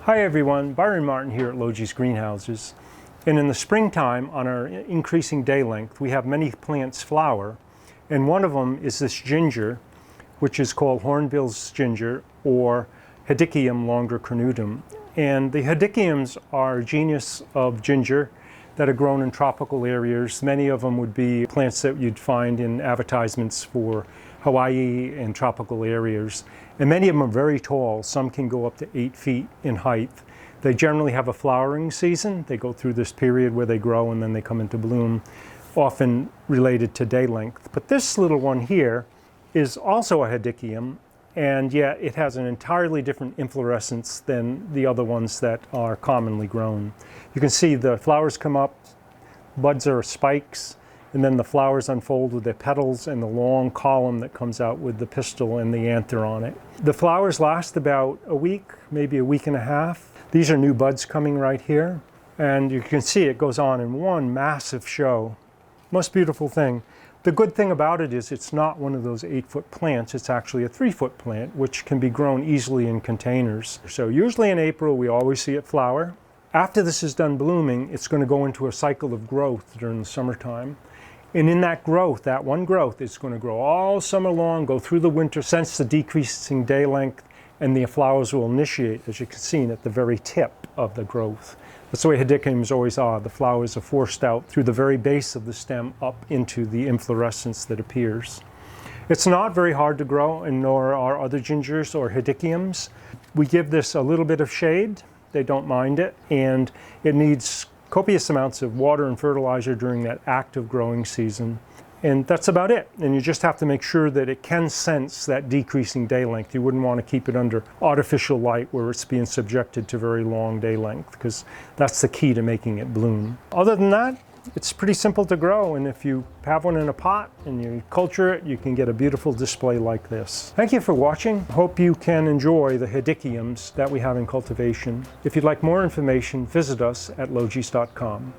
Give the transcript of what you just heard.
Hi everyone, Byron Martin here at Logee's Greenhouses. And in the springtime, on our increasing day length, we have many plants flower. And one of them is this ginger, which is called Hornbill's ginger or Hedychium longicrunutum. And the Hedychiums are a genus of ginger that are grown in tropical areas. Many of them would be plants that you'd find in advertisements for Hawaii and tropical areas. And many of them are very tall. Some can go up to 8 feet in height. They generally have a flowering season. They go through this period where they grow and then they come into bloom, often related to day length. But this little one here is also a Hedychium, and yet it has an entirely different inflorescence than the other ones that are commonly grown. You can see the flowers come up, buds are spikes, and then the flowers unfold with their petals and the long column that comes out with the pistil and the anther on it. The flowers last about a week, maybe a week and a half. These are new buds coming right here, and you can see it goes on in one massive show. Most beautiful thing. The good thing about it is it's not one of those 8-foot plants, it's actually a 3-foot plant, which can be grown easily in containers. So usually in April we always see it flower. After this is done blooming, it's going to go into a cycle of growth during the summertime. And in that growth, that one growth, it's going to grow all summer long, go through the winter, sense the decreasing day length, and the flowers will initiate, as you can see, at the very tip of the growth. That's the way Hedychiums always are. The flowers are forced out through the very base of the stem up into the inflorescence that appears. It's not very hard to grow, and nor are other gingers or Hedychiums. We give this a little bit of shade. They don't mind it, and it needs copious amounts of water and fertilizer during that active growing season. And that's about it. And you just have to make sure that it can sense that decreasing day length. You wouldn't want to keep it under artificial light where it's being subjected to very long day length, because that's the key to making it bloom. Other than that, it's pretty simple to grow, and if you have one in a pot and you culture it, you can get a beautiful display like this. Thank you for watching. Hope you can enjoy the Hedychiums that we have in cultivation. If you'd like more information, visit us at logees.com.